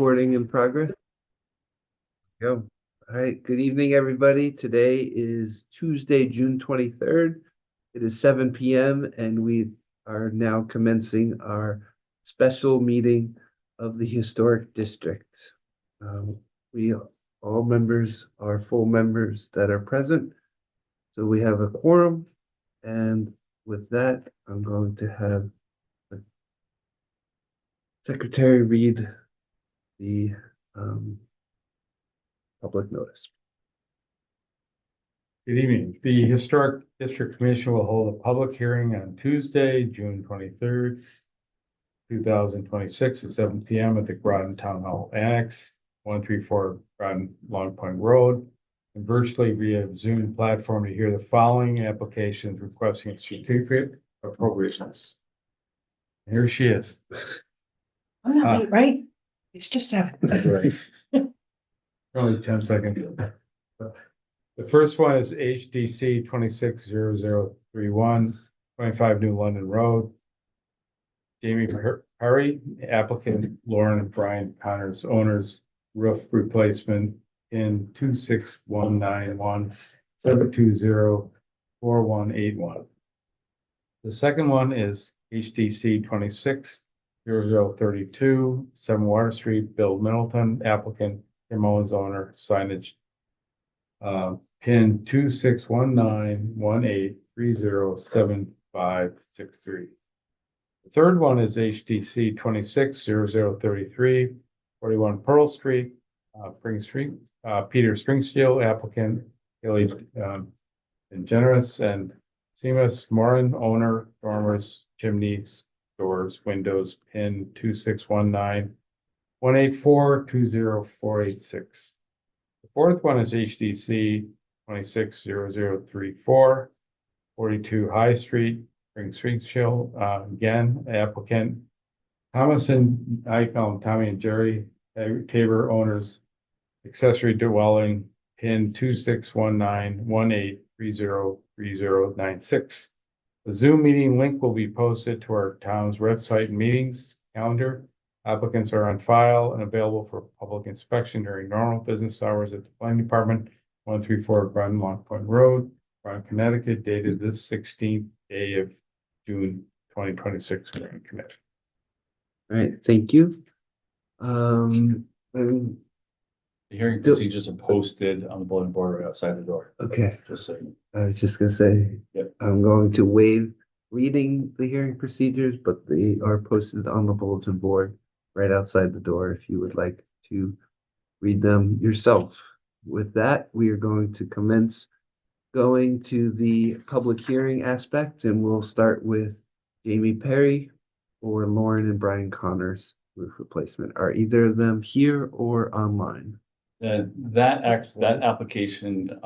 Recording in progress. Go. All right. Good evening, everybody. Today is Tuesday, June 23rd. It is 7 p.m. and we are now commencing our special meeting of the Historic District. We all members are full members that are present. So we have a quorum. And with that, I'm going to have the secretary read the public notice. Good evening. The Historic District Commission will hold a public hearing on Tuesday, June 23rd, 2026 at 7 p.m. at the Groton Town Hall Annex, 134 Groton Long Point Road, and virtually via Zoom platform to hear the following applications requesting a certificate of appropriateness. Here she is. I'm not late, right? It's just 7. Right. Only 10 seconds. The first one is HDC 260031, 25 New London Road. Jamie Perry, applicant, Lauren and Brian Connors, owners, roof replacement in 26191-720-4181. The second one is HDC 260032, 7 Water Street, Bill Middleton, applicant, Tim Owens, owner, signage. Pin 261918307563. The third one is HDC 260033, 41 Pearl Street, Spring Street, Peter Springsteel, applicant, Haley Generous, and Seamus Moran, owner, dormers, chimneys, doors, windows, pin 261918420486. The fourth one is HDC 260034, 42 High Street, Springfield. Again, applicant Thomas and I call them Tommy and Jerry Tabor, owners, accessory dwelling, pin 261918303096. The Zoom meeting link will be posted to our town's website and meetings calendar. Applicants are on file and available for public inspection during normal business hours at the planning department, 134 Groton Long Point Road, Groton, Connecticut, dated this 16th day of June 2026. Groton, Connecticut. All right, thank you. The hearing procedures are posted on the bulletin board right outside the door. Okay, Just so you. I was just gonna say, Yep. I'm going to waive reading the hearing procedures, but they are posted on the bulletin board right outside the door if you would like to read them yourself. With that, we are going to commence going to the public hearing aspect, and we'll start with Jamie Perry or Lauren and Brian Connors roof replacement. Are either of them here or online? That application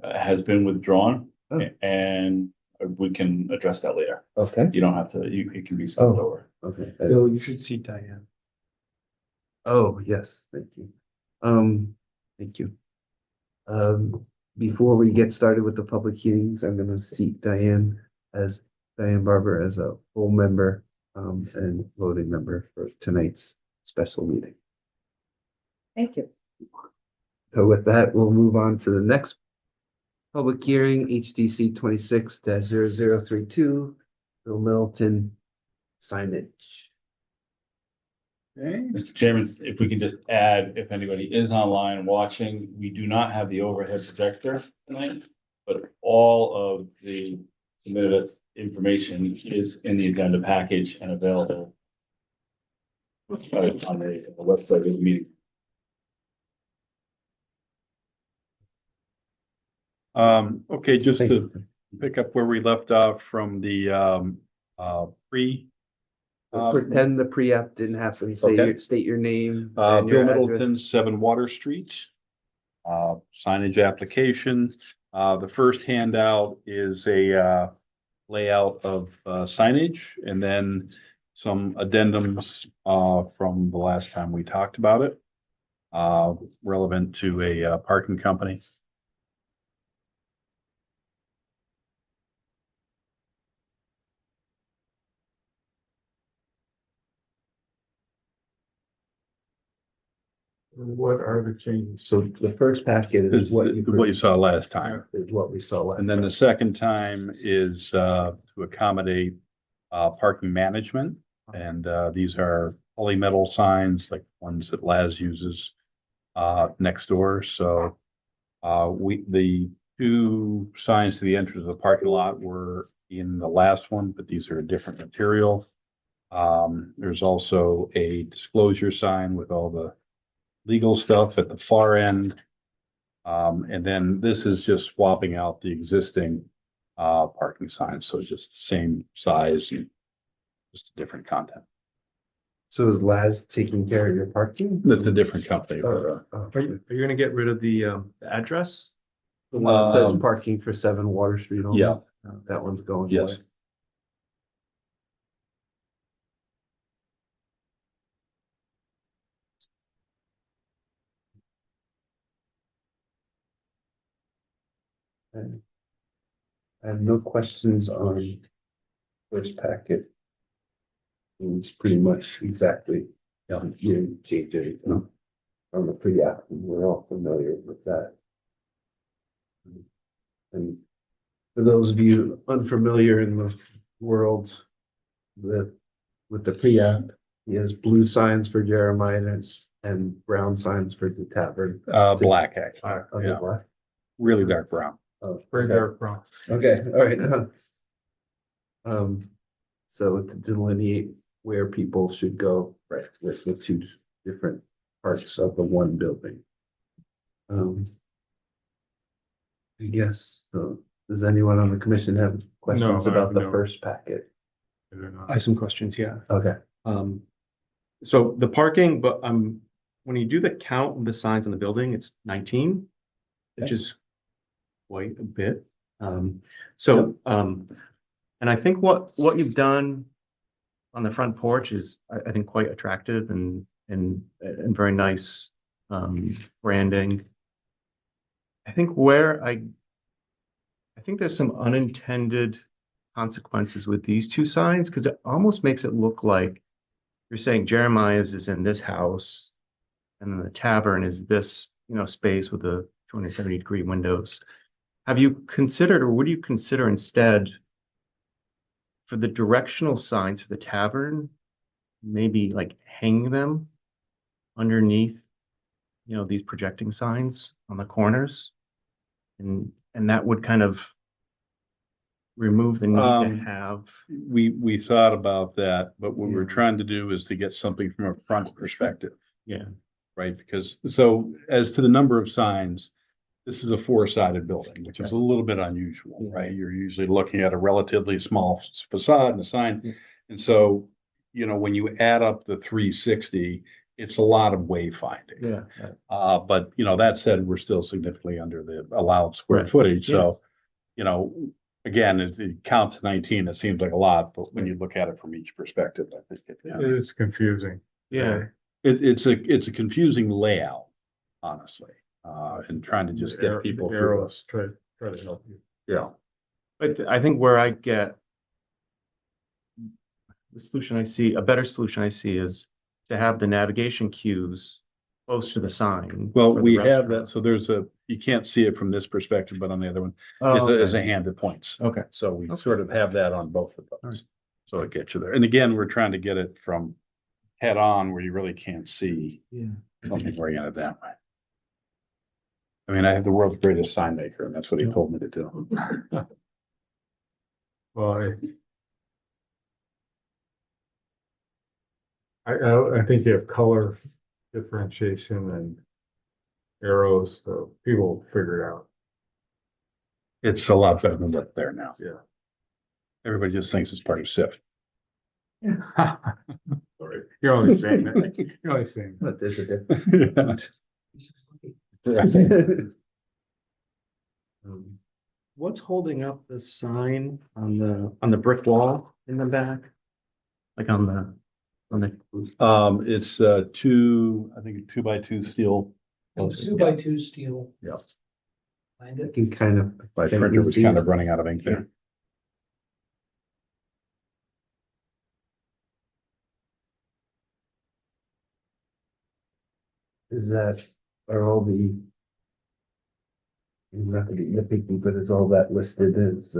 has been withdrawn. Oh. And we can address that later. Okay. You don't have to, it can be skipped over. Okay. Bill, you should see Diane. Oh, yes, thank you. Thank you. Before we get started with the public hearings, I'm gonna seat Diane Barber as a full member, and voting member for tonight's special meeting. Thank you. So with that, we'll move on to the next public hearing, HDC 26-0032, Bill Middleton signage. Okay. Mr. Chairman, if we can just add, if anybody is online watching, we do not have the overhead projector tonight, but all of the submitted information is in the agenda package and available on the website of the meeting. Okay, just to pick up where we left off from the pre. Pretend the pre-app didn't happen. State your name. Bill and your address. Middleton, 7 Water Street. Signage application. The first handout is a layout of signage, and then some addendums from the last time we talked about it, relevant to a parking company. What are the changes? So the first packet Is is what what you saw last time. is what we saw last. And then the second time is to accommodate parking management. And these are polymetal signs like ones that Laz uses next door. So the two signs to the entrance of the parking lot were in the last one, but these are a different material. There's also a disclosure sign with all the legal stuff at the far end. And then this is just swapping out the existing parking signs, so just the same size and just a different content. So is Laz taking care of your parking? That's a different company. Are you gonna get rid of the address? The one that says Um, parking for 7 Water Street only? Yeah. That one's going Yes. away. And I have no questions on first packet. It's pretty much exactly, you changed it from the pre-app, and we're all familiar with that. And for those of you unfamiliar in the world with the pre-app, he has blue signs for Jeremiah and brown signs for the tavern. Black, actually. Okay, Yeah. what? Really dark brown. Oh, Very okay. dark brown. Okay, all right. So to delineate where people should go, right, with the two different parts of the one building. I guess, does anyone on the commission have questions No, I about have the no. first packet? I have some questions, yeah. Okay, So the parking, but when you do the count of the signs in the building, it's 19, which is quite a bit. And I think what you've done on the front porch is, I think, quite attractive and very nice branding. I think I think there's some unintended consequences with these two signs, because it almost makes it look like you're saying Jeremiah's is in this house, and then the tavern is this, space with the 270-degree windows. Have you considered, or would you consider instead, for the directional signs for the tavern, maybe like hanging them underneath, these projecting signs on the corners? And that would kind of remove the need to have. We thought about that, but what we're trying to do is to get something from a front perspective. Yeah. Right, because so as to the number of signs, this is a 4-sided building, which is a little bit unusual, right? You're usually looking at a relatively small facade and a sign. And so, when you add up the 360, it's a lot of wayfinding. Yeah. But that said, we're still significantly under the allowed square Right. footage. Yeah. So, again, it counts to 19, it seems like a lot, but when you look at it from each perspective, I think It is confusing. Yeah. it's a confusing layout, honestly, and trying to just get people. The arrows, try to help you. Yeah. But I think where I get a better solution I see is to have the navigation cues close to the sign. Well, for the we have restaurant. that, so you can't see it from this perspective, but on the other one, Oh, is a okay. hand that points. Okay. So we Okay. sort of have that on both of All right. those. So it gets you there. And again, we're trying to get it from head on where you really can't see Yeah. something oriented that way. I mean, I have the world's greatest sign maker, and that's what he told me to do. Well, I think you have color differentiation and arrows, so people will figure it out. It's a lot better than what's there now. Yeah. Everybody just thinks it's part of SIF. Sorry, you're only saying that. You're only saying that. but there's a difference. What's holding up the sign on the brick wall in the back? Like on the It's I think 2x2 steel. It's 2x2 steel. Yeah. Find I it. can kind of. My printer was kind of running out of ink there. is that, are all the, not to be nitpicky, but is all that listed as,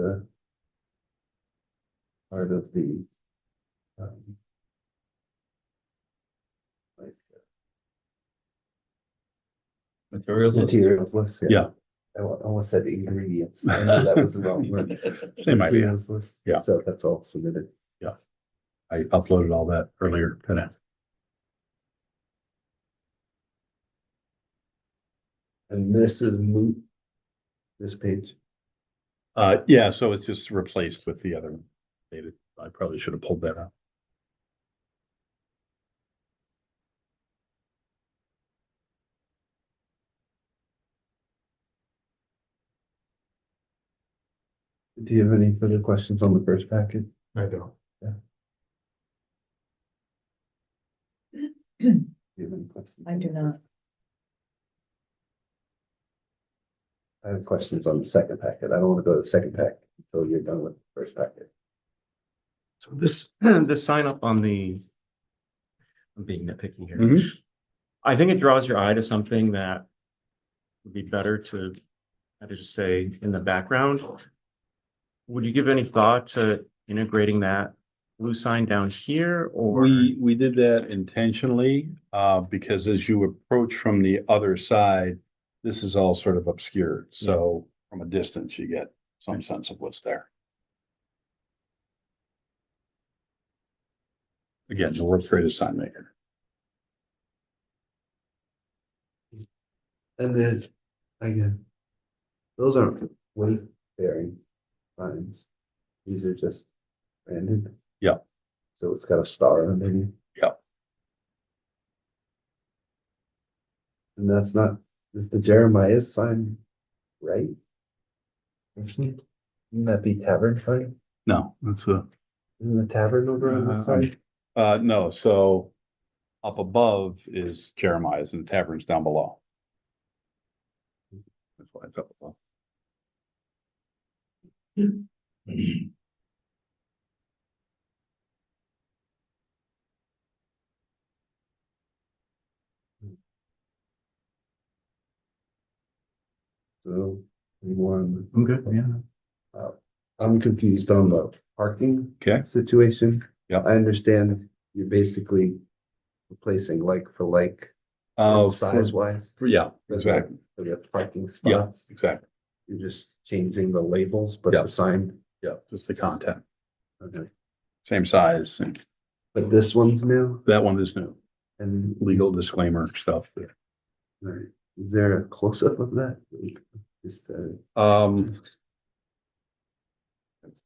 part of the, um, like, Materials list. materials list? Yeah. I almost said ingredients. I know that was the wrong word. Same idea. Materials list. Yeah. So that's all submitted. I uploaded all that earlier today. And this is moot, this page. Yeah, so it's just replaced with the other one. Dated. I probably should have pulled that out. Do you have any further questions on the first packet? I don't. Do you have any questions? I do not. I have questions on the second packet. I don't want to go to the second packet until you're done with the first packet. So this, this sign up on the, I'm being nitpicky here. Mhm. I think it draws your eye to something that would be better to, how to just say, in the background. Would you give any thought to integrating that blue sign down here or? We did that intentionally, because as you approach from the other side, this is all sort of obscured. So from a distance, you get some sense of what's there. Again, the world's greatest sign maker. And then, again, those aren't weight bearing signs. These are just branded. Yeah. So it's got a star underneath. Yeah. And that's not, is the Jeremiah sign right? Wouldn't that be tavern sign? No, that's a, Isn't the tavern over on this side? no, so up above is Jeremiah's and the tavern's down below. That's why it's up above. So, anyone? I'm good, yeah. I'm confused on the parking Okay. situation. Yeah. I understand you're basically replacing like for like, Uh, size wise. yeah, exactly. For the parking Yeah, spots. exactly. You're just changing the labels, but Yeah. the sign, Yeah, just the content, okay. same size. And But this one's new that one is new, and legal disclaimer stuff there. right. Is there a close up of that? Just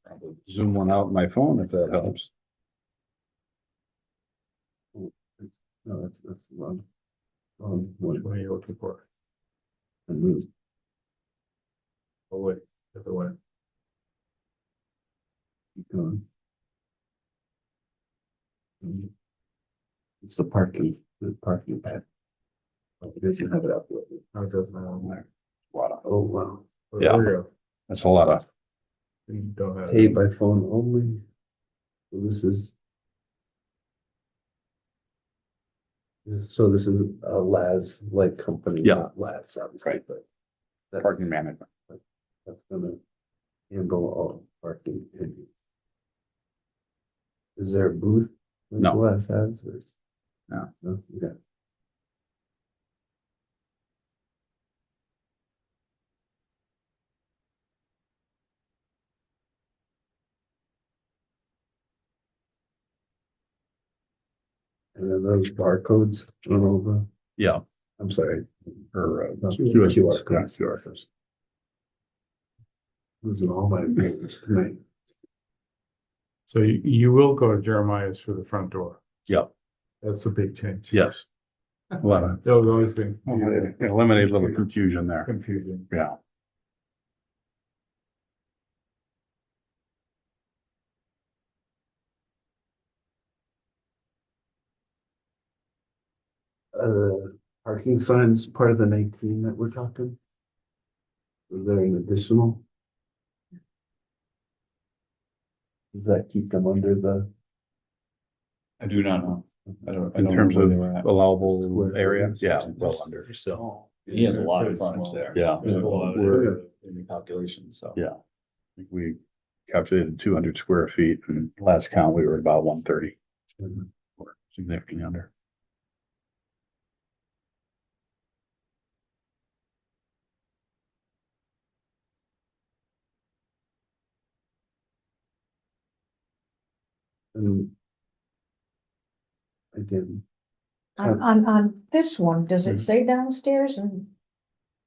Probably zoom one out on my phone if that helps. no, that's the wrong. Which One. one are you looking for? And move. Oh, wait, the other way. Keep going. It's the parking pad. Oh, it doesn't have it up. No, it doesn't have on there. Oh, wow. Oh, Yeah. there we go. That's a lot of, You don't have. Pay by phone only. So this is a Laz like company. Yeah. Not Laz, obviously, Right. but that- parking management. that's gonna handle all parking. Is there a booth? like No. Laz has or? No. No, okay. And then those barcodes on all the, Yeah, I'm sorry, or QR QR codes. QR codes. Losing all my papers tonight. So you will go to Jeremiah's for the front door. Yeah, That's a big change. yes. A lot of, There's always been eliminate a little confusion there. confusion. Yeah. Parking signs part of the 19 that we're talking? Is there an additional? Does that keep them under the, I do not know. I don't In know terms where of they were at. allowable Square area, footage. yeah, well under, So he has a lot of frontage there. Yeah. There's a lot We're- in the calculation, so. Yeah. I think we calculated 200 square feet, and last count, we were about 130. Or significantly under. And again, On this one, does it say downstairs and?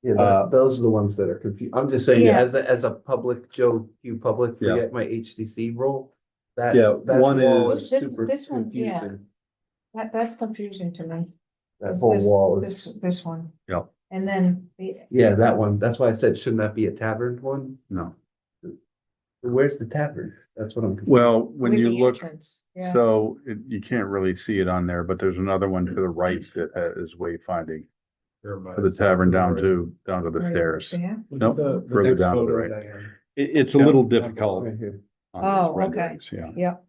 yeah, those are the ones that are confused. I'm just saying, Yeah. as a public, Joe, you public, Yeah. forget my HDC role. That, Yeah, that one wall is- is super This one, yeah. confusing. That's confusing to me. That Is whole this- wall is, This one. Yeah. And then yeah, that one. That's why I said, shouldn't that be a tavern one? No. Where's the tavern? That's what I'm. confused. Well, when where's you the look, entrance? Yeah. so you can't really see it on there, but there's another one to the right that is wayfinding for the tavern down to the Right stairs. there. Nope, further next down to the photo, right. Diane. It's a Yeah. little difficult Right here. on Oh, these okay. renderings, yeah. Yep.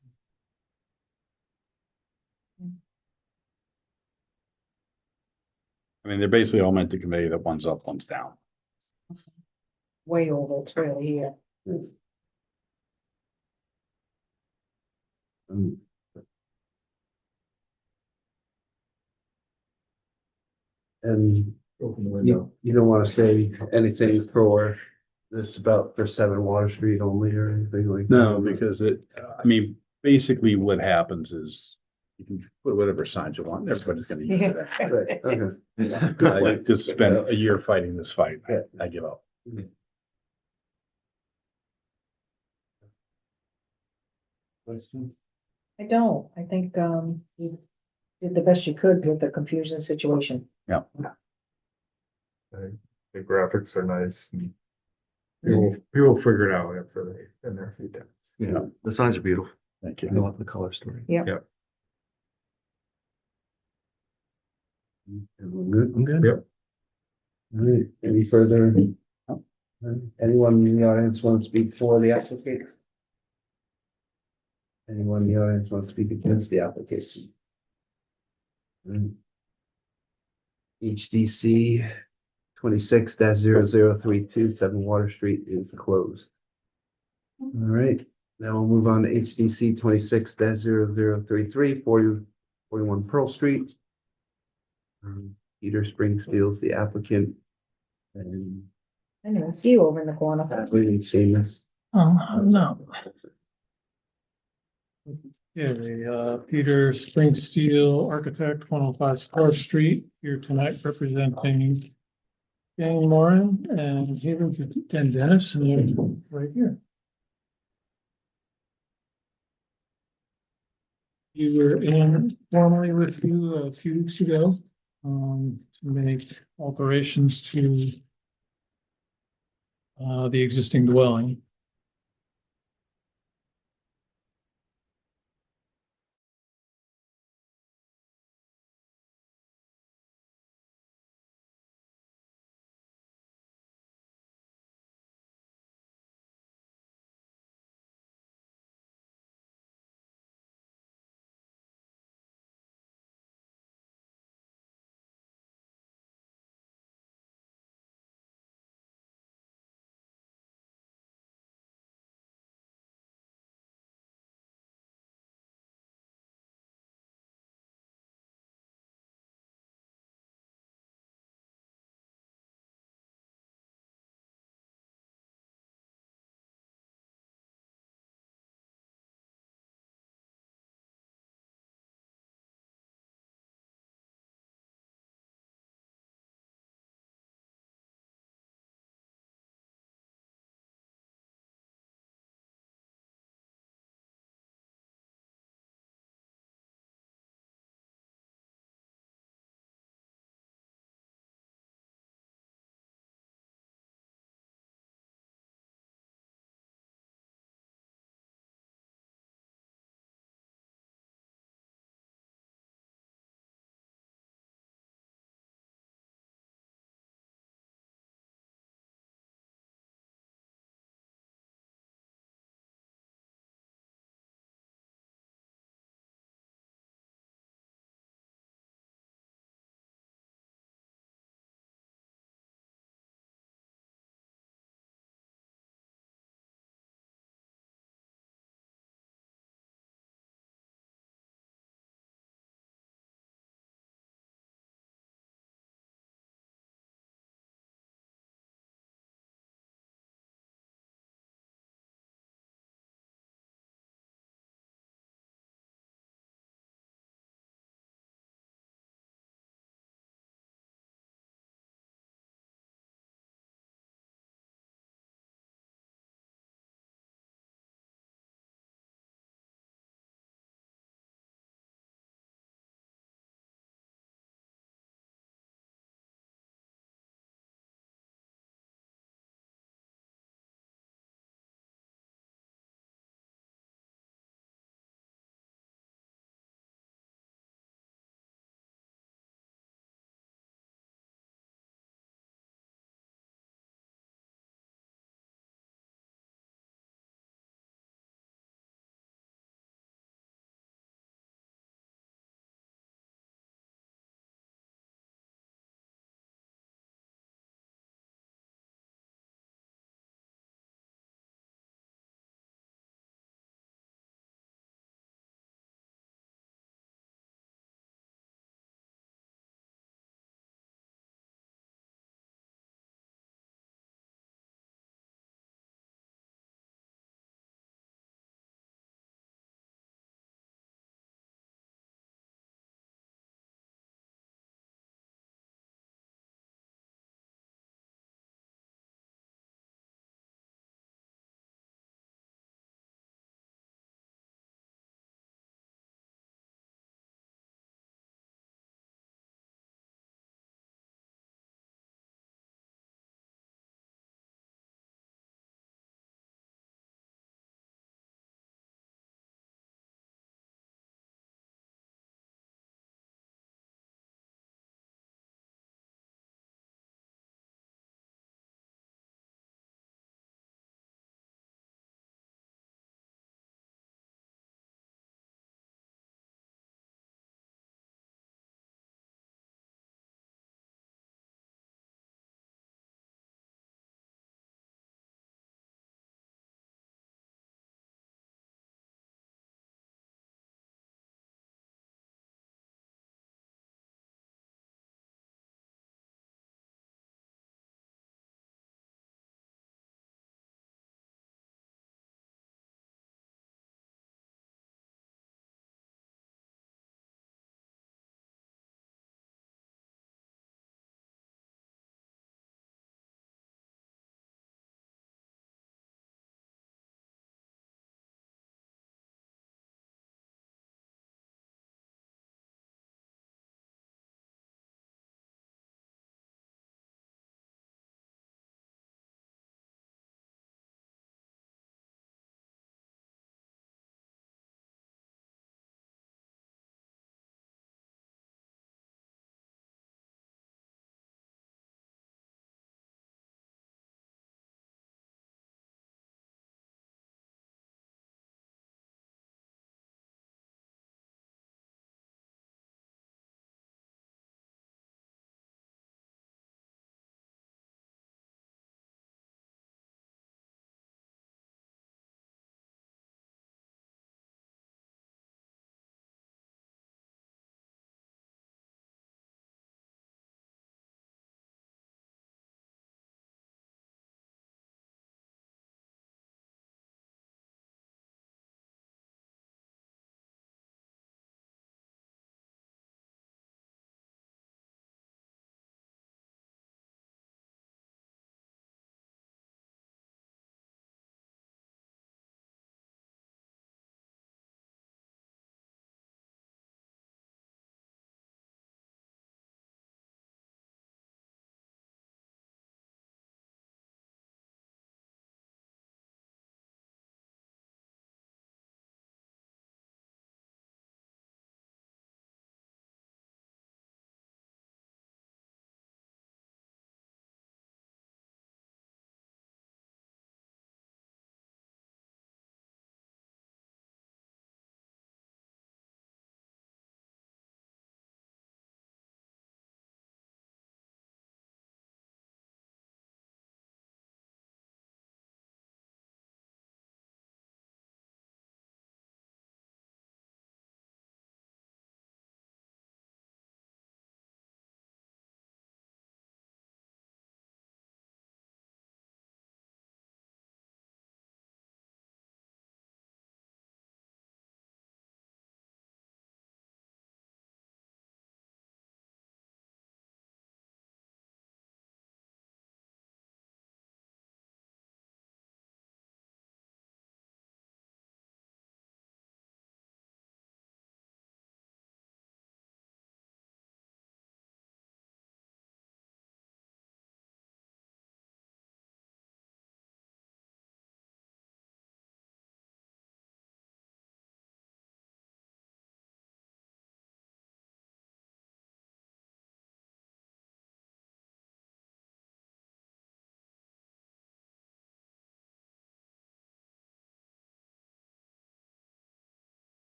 I mean, they're basically all meant to convey that one's up, one's down. Way over, it's really here. Um, And Open the window. you don't want to say anything for this about for 7 Water Street only or anything like that? No, because I mean, basically what happens is you can put whatever signs you want, everybody's gonna use it. Right, okay. I just spent a year fighting this fight. I give up. Question? I don't. I think, you did the best you could with the confusion situation. The graphics are nice. And people figure it out after they, in their few times. Yeah, the signs are beautiful. Thank I you. love the color story. Everyone good? I'm good. Yep. All right, any further? Anyone in the audience want to speak for the application? Anyone in the audience want to speak against the application? HDC 26-0032 7 Water Street is closed. All right, now we'll move on to HDC 26-0033 41 Pearl Street. Peter Springsteel's the applicant. And I didn't even see you over in the corner. we've seen this. No. Yeah, Peter Springsteel, architect, 105 Square Street, here tonight representing Danny Moran and Dan Dennis, and right here. You were in formally with you a few weeks ago, to make alterations to the existing dwelling.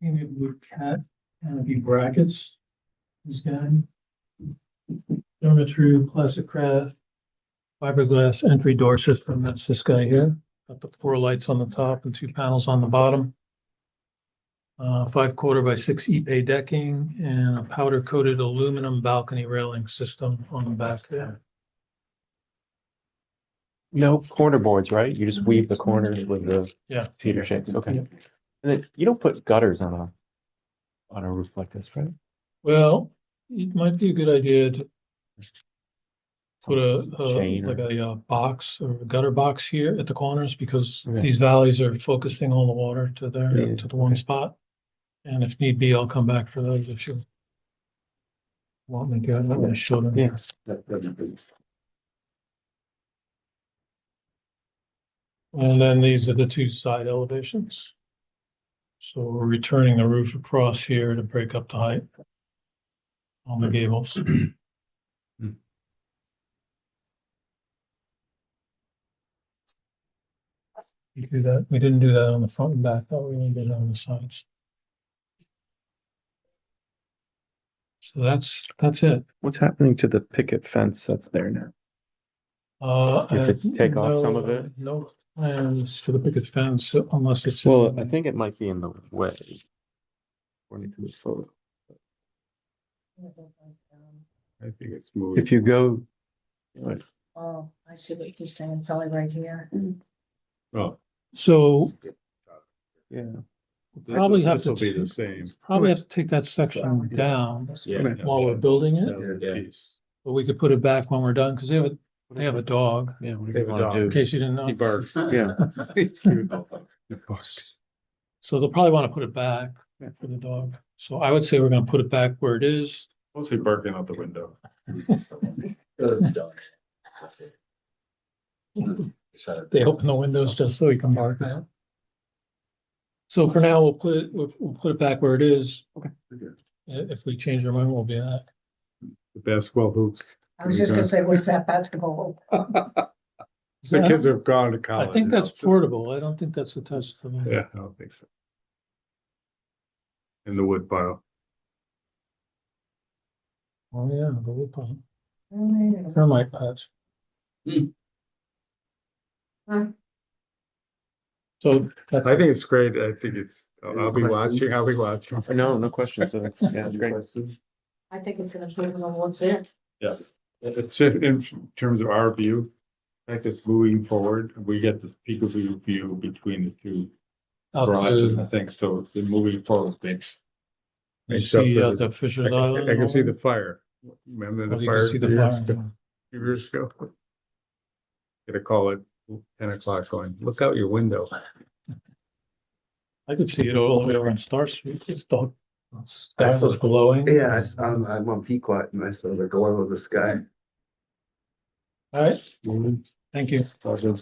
Painted wood cat canopy brackets. This guy. Therma-Tru classic craft. Fiberglass entry door system. That's this guy here. Got the 4 lights on the top and 2 panels on the bottom. 5/4 by 6 Ipe decking and a powder coated aluminum balcony railing system on the back there. No corner boards, right? You just weave the corners with the Yeah. cedar shakes, okay. Yeah. And then you don't put gutters on a roof like this, right? Well, it might be a good idea to put Chain or- like a box or a gutter box here at the corners because Okay. these valleys are focusing all the water to Yeah, to the one okay. spot. And if need be, I'll come back for those if you want me to. I'm not gonna show them. Yeah. And then these are the 2 side elevations. So we're returning the roof across here to break up the height on the gables. We do that. We didn't do that on the front and back, though. We only did it on the sides. So that's it. What's happening to the picket fence that's there now? You have to take off some of it? No plans for the picket fence unless it's. Well, I think it might be in the way. According to the photo. I think it's moving. If you go. Right. Oh, I see what you're saying, probably right here. Oh, So Yeah. probably have This'll to be the same. probably have to take that section down Yeah. while we're building it, Yeah. but we could put it back when we're done, because they have a dog, Yeah, what do They you have a want dog. to in do? case you didn't He know. barks. Yeah. He's cute. So they'll probably want to put it back for the dog. So I would say we're gonna put it back where it is. Mostly barking out the window. They open the windows just so he can bark out. So for now, we'll put it back where it is. Okay. If we change our mind, we'll be back. The basketball hoops. I was just gonna say, where's that basketball? The kids have gone to college. I think that's now, so- portable. I don't think that's attached to the. Yeah, I don't think so. In the wood pile. Oh, yeah, the wood pile. Termite patch. So that- I think it's great. I think it's, I'll be watching, I'll be watching. No, no question. So that's, yeah, it's great. I think it's an improvement on what's there. Yeah, it's in terms of our view, like it's moving forward, we get the peekaboo view between the 2 out garages, I to, think, so the moving forward makes. you makes up see for out the- the Fisher's I Island. can see the fire. Remember Oh, the you fire? can see the 2 years fire. ago? 2 years ago. Get a call at 10 o'clock going, look out your window. I could see it all the way over on Star Street. It's dark. Sky I saw- was glowing. Yeah, I'm on Pequot and I saw the glow of the sky. All right, thank you. All good.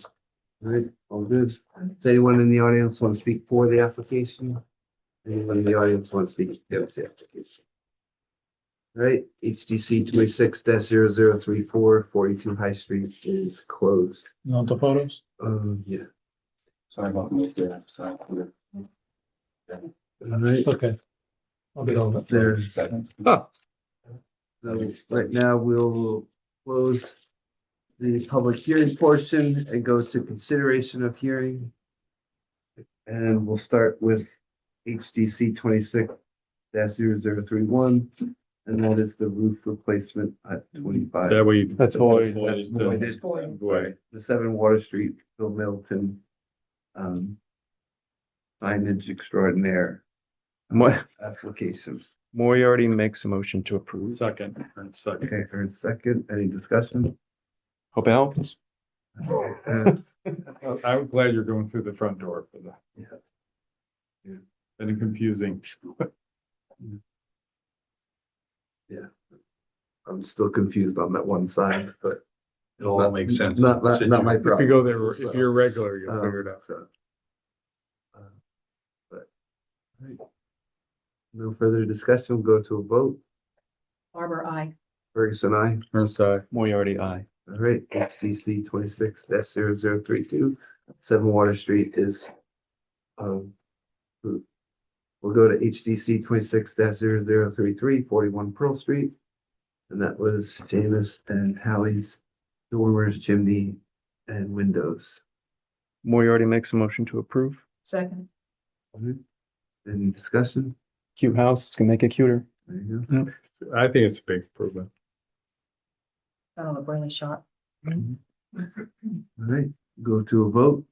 All right, all good. Does anyone in the audience want to speak for the application? Anyone in the audience want to speak against the application? All right, HDC 26-0034, 42 High Street is closed. You want the photos? Yeah. Sorry about that. Sorry. All right, Okay. I'll get over it. there. Second. Oh, So right now we'll close the public hearing portion and go to consideration of hearing. And we'll start with HDC 26-0031, and that is the roof replacement at 25. that way. That's void. That's void. It's void. Way. The 7 Water Street, Bill Middleton. Signage extraordinaire application. Moriarty makes a motion to approve. Second. Okay, heard second, any discussion? Hope it helps. I'm glad you're going through the front door for that. Yeah. Been confusing. I'm still confused on that one side, but. It all makes sense. Not my If problem. you go there, So, if you're regular, you'll figure it out. so, But. Right. No further discussion, we'll go to a vote. Barbara, I. Ferguson, I. First side. Moriarty, aye. All right, HCC 26-0032, 7 Water Street is approved. We'll go to HDC 26-0033, 41 Pearl Street. And that was Jamis and Hallie's dormers, chimney, and windows. Moriarty makes a motion to approve. Second, Any discussion? Cute house, can make it cuter. There you go. I think it's a big improvement. I don't look really sharp. All right, go to a vote.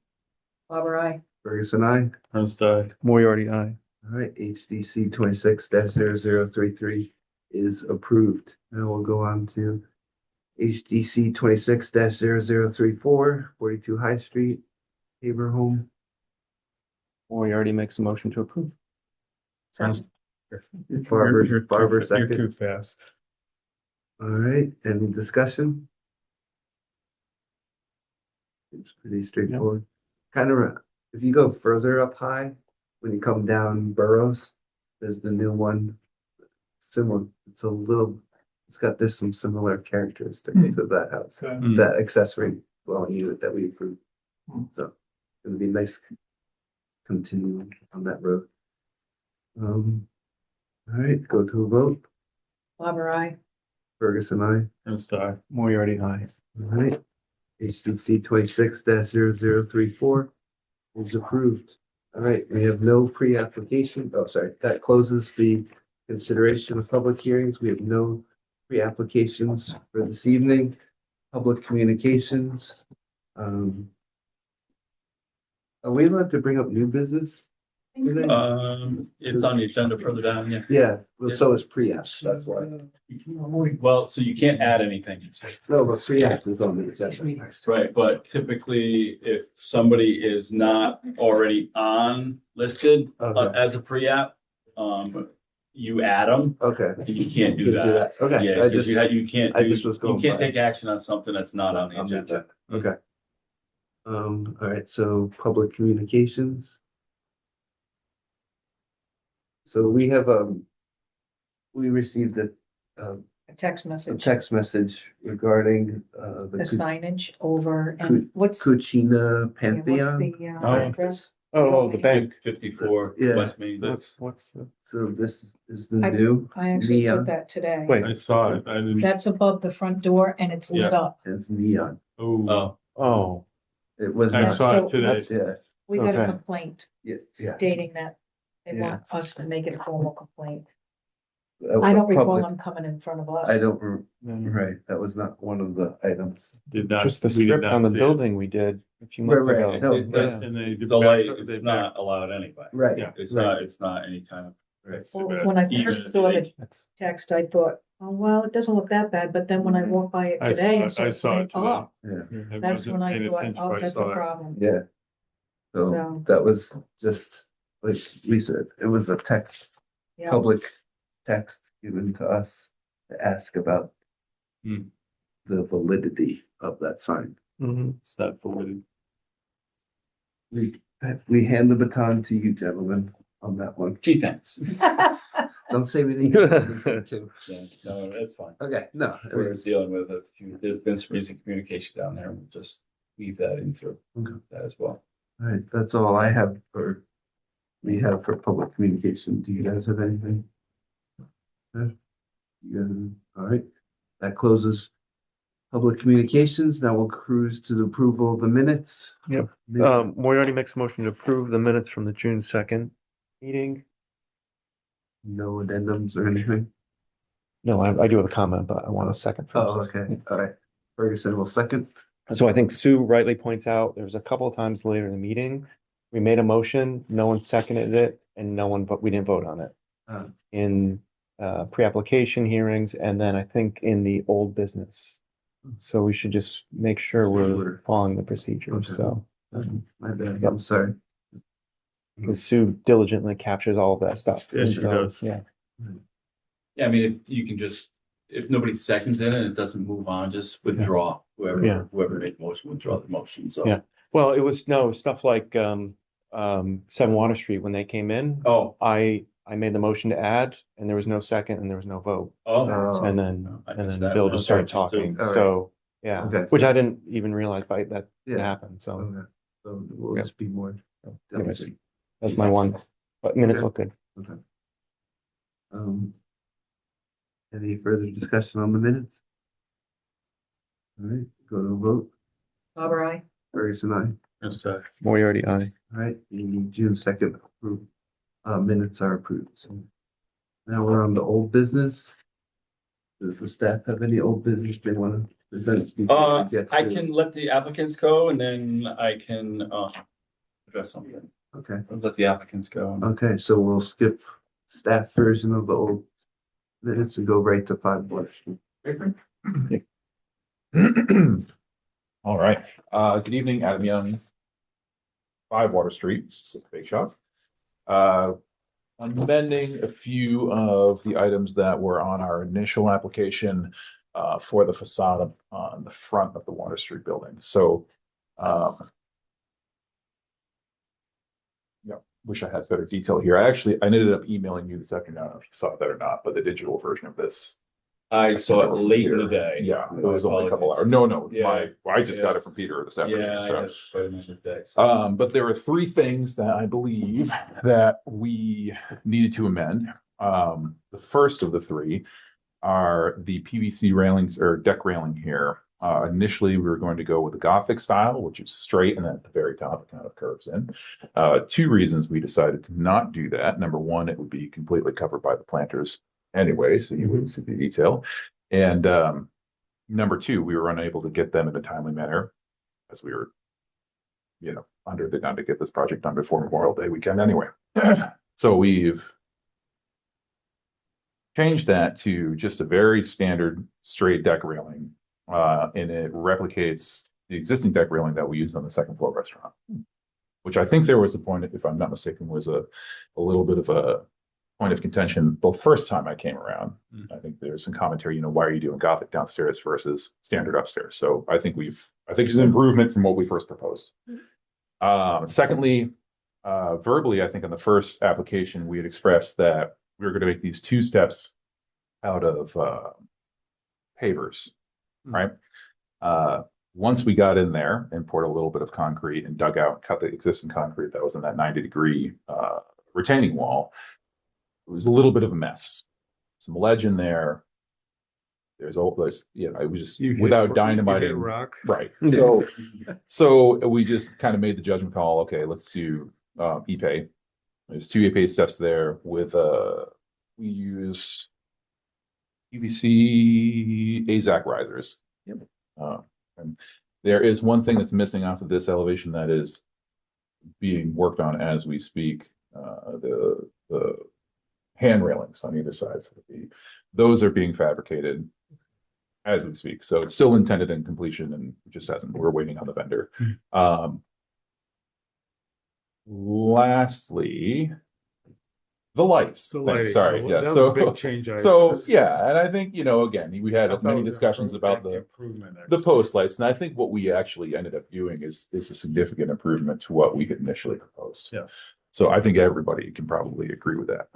Barbara, I. Ferguson, I. Ernst, aye. Moriarty, aye. All right, HDC 26-0033 is approved. Now we'll go on to HDC 26-0034, 42 High Street, Tabor Home. Moriarty makes a motion to approve. Second, Barber You're second. too fast. All right, any discussion? It's pretty straightforward. Kind of, if you go further up high, when you come down Burrows, there's the new one. Similar, it's a little, it's got this some similar characteristics to that house, Okay. that accessory dwelling unit that we approved. So it'd be nice continuing on that road. All right, go to a vote. Barbara, I. Ferguson, I. Ernst, aye. Moriarty, aye. All right. HDC 26-0034 is approved. All right, we have no pre-application. Oh, sorry, that closes the consideration of public hearings. We have no pre-applications for this evening. Public communications. Are we allowed to bring up new business? today? It's on the agenda further down, yeah. Yeah, well, so is pre-apps, that's why. Well, so you can't add anything. No, but pre-app is on the agenda. Right, but typically if somebody is not already on listed Okay. as a pre-app, you add them, Okay. you can't do that. Okay, Yeah, I because just, you can't I do, just was you going can't by. take action on something that's not on the on the agenda. agenda. Okay. All right, so public communications. So we have, we received a A text text message regarding, the the signage over and what's Cucina what's Pantheon. the Oh. address? Oh, the bank. 54 Yeah. West Main. What's the? So this is the I- new, I actually Neon. put that today. Wait. I saw it. I didn't. That's above the front door and it's lit Yeah. up. it's neon. Oh, Oh, It was I not, saw So it today. let's- yeah, We got a Okay. complaint yeah, yeah. stating that they Yeah. want us to make it a formal complaint. I don't recall them coming in front of us. I don't, no. right, that was not one of the items. Did not. Just the we did strip not on the see it. building we did a few Right, months right. ago. No, That's- And they. The light is they not allowed anyway. Right. Yeah. It's Right. not any kind of. That's Well, too bad. when I Even first if saw they- the That's- text, I thought, oh, well, it doesn't look that bad, but then when I walked by it I today and saw saw it today. oh, Yeah, I that's wasn't when I paying thought, attention, oh, but I that's saw a it. problem. yeah. So So- that was just, like we said, it was a text, Yeah, public text given to us to ask about Hmm. the validity of that sign. Mhm. It's not valid. We hand the baton to you gentlemen on that one. Gee, thanks. Don't say we need to. Yeah, no, that's fine. Okay, no, it We're was, dealing with a few, there's been some recent communication down there. We'll just weave that into Okay. that as well. all right, that's all I have we have for public communication. Do you guys have anything? No? You guys, all right, that closes public communications. Now we'll cruise to the approval of the minutes. Yep. Moriarty makes a motion to approve the minutes from the June 2nd meeting. No addendums or anything? No, I do have a comment, but I want a second first. Oh, okay, all right. Ferguson will second. So I think Sue rightly points out, there was a couple of times later in the meeting, we made a motion, no one seconded it, and we didn't vote on it. Uh. In pre-application hearings, and then I think in the old business. So we should just make sure we're following the procedures, Okay. so. My bad, I'm sorry. Because Sue diligently captures all of that stuff. Yes, she So, does. Yeah. Yeah, I mean, if you can just, if nobody seconds it and it doesn't move on, just withdraw. Yeah. Whoever made the motion, withdraw the motion, so. Yeah. Well, it was, no, stuff like 7 Water Street, when they came in, Oh, I made the motion to add, and there was no second, and there was no vote. oh, And no, then, I and missed then that Bill one. just started Okay, just do- talking, All right. so, yeah, Okay. which I didn't even realize that Yeah. happened, so Okay, so we'll Yeah. just be more. anyways, that's my one. but minutes Okay. look good. Okay. Um. Any further discussion on the minutes? All right, go to a vote. Barbara, I. Ferguson, aye. That's, Moriarty, aye. All right, the June 2nd approved, minutes are approved, so. Now we're on the old business. Does the staff have any old business they want to present? before we get I to- can let the applicants go and then I can, address something. Okay, I'll let the applicants go. okay, so we'll skip staff version of the old minutes and go right to 5 Water Street. All right, good evening, Adam Young. 5 Water Street, bake shop. Amending a few of the items that were on our initial application for the facade on the front of the Water Street building. So yeah, wish I had better detail here. I ended up emailing you this afternoon. I don't know if you saw that or not, but the digital version of this. I saw it late in the day. Yeah, it was only a couple hours. No, Yeah. I just got Yeah. it from Peter this afternoon. Yeah, I so. had quite a number of days. But there were 3 things that I believe that we needed to amend. The first of the 3 are the PVC railings or deck railing here. Initially, we were going to go with the Gothic style, which is straight, and then at the very top, it kind of curves in. 2 reasons we decided to not do that. Number 1, it would be completely covered by the planters anyway, so you wouldn't see the detail. And number 2, we were unable to get them in a timely manner as we were, under the gun to get this project done before Memorial Day weekend anyway. So we've changed that to just a very standard straight deck railing. And it replicates the existing deck railing that we use on the second floor restaurant, which I think there was a point, if I'm not mistaken, was a little bit of a point of contention the first time I came around. I think there's some commentary, why are you doing Gothic downstairs versus standard upstairs? So I think it's an improvement from what we first proposed. Secondly, verbally, I think on the first application, we had expressed that we were going to make these 2 steps out of pavers, right? Once we got in there and poured a little bit of concrete and dug out, cut the existing concrete that was in that 90-degree retaining wall, it was a little bit of a mess. Some ledge in there. It was just without dynamiting. Rock. Right. So we just kind of made the judgment call. Okay, let's do epay. There's 2 epay steps there with we use PVC AZAC risers. Yep. And there is one thing that's missing off of this elevation that is being worked on as we speak. The hand railings on either side. So those are being fabricated as we speak. So it's still intended in completion and just hasn't, we're waiting on the vendor. Lastly, the lights. Sorry. Yeah. That was a big change. Yeah. And I think, again, we had many discussions about the post lights. And I think what we actually ended up doing is a significant improvement to what we had initially proposed. Yeah. So I think everybody can probably agree with that.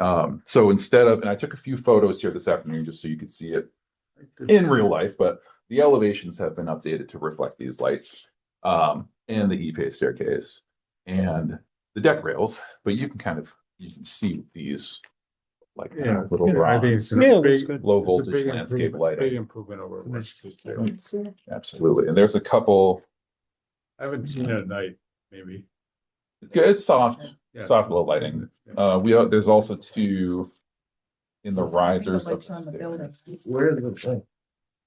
So instead of, and I took a few photos here this afternoon just so you could see it in real life, but the elevations have been updated to reflect these lights, and the epay staircase and the deck rails, but you can see these like little I think it's bronze, a big, low it's a voltage big landscape improvement, lighting. big improvement over what's just there. Absolutely. And there's a couple, I haven't seen it at night, maybe. it's soft Yeah. low lighting. There's also 2 in the risers upstairs. Where are the,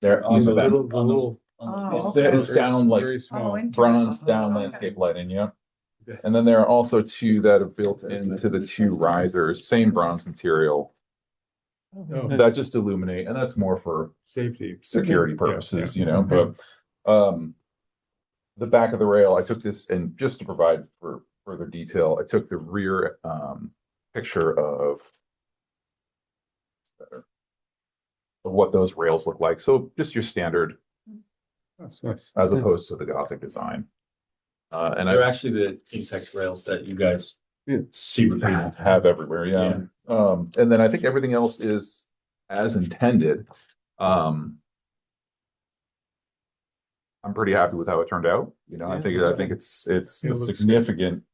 They're on the little. Oh, it's down like Very small. bronze down landscape lighting, yeah. And then there are also 2 that are built into the 2 risers, same bronze material. Oh, That just illuminate, and that's more for safety. security Yeah, purposes, yeah. but the back of the rail, I took this, and just to provide for further detail, I took the rear picture of what those rails look like. So just your standard That's nice. as opposed to the Gothic design. And They're I actually the Intex rails that you guys see repeated. have everywhere, yeah. And then I think everything else is as intended. I'm pretty happy with how it turned out. I think it's a significant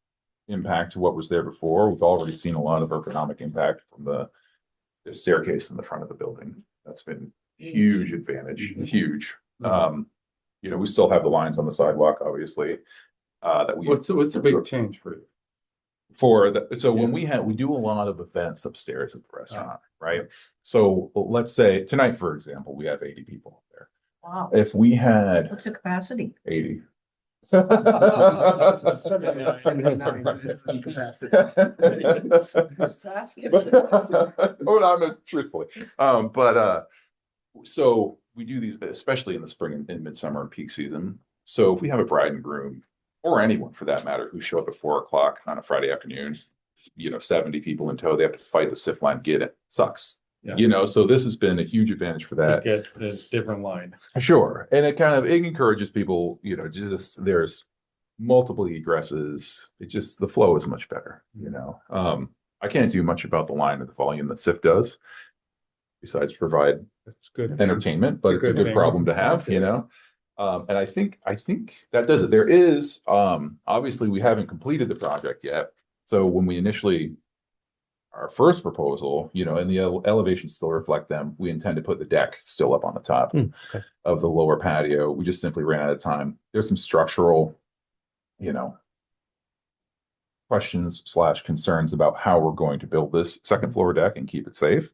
impact to what was there before. We've already seen a lot of ergonomic impact from the staircase in the front of the building. That's been huge advantage, huge. You know, we still have the lines on the sidewalk, obviously. That we What's the big change for you? for the, so when we do a lot of events upstairs at the restaurant, right? So let's say tonight, for example, we have 80 people there. Wow, If we had what's the capacity? 80. Just asking. Oh, no, I'm truthfully. So we do these, especially in the spring and midsummer and peak season. So if we have a bride and groom, or anyone for that matter, who show up at 4 o'clock on a Friday afternoon, you know, 70 people in tow, they have to fight the SIF line, get it, sucks. Yeah. You know, so this has been a huge advantage for that. Get this different line. Sure. And it encourages people, you know, just there's multiple egresses. It just, the flow is much better, you know. I can't do much about the line or the volume that SIF does, besides provide That's good. entertainment, but it's a Good good thing. problem to have, you know. And I think that does it. There is, obviously we haven't completed the project yet. So when we initially, our first proposal, you know, and the elevations still reflect them, we intend to put the deck still up on the top of the lower patio. We just simply ran out of time. There's some structural, you know, questions / concerns about how we're going to build this second floor deck and keep it safe.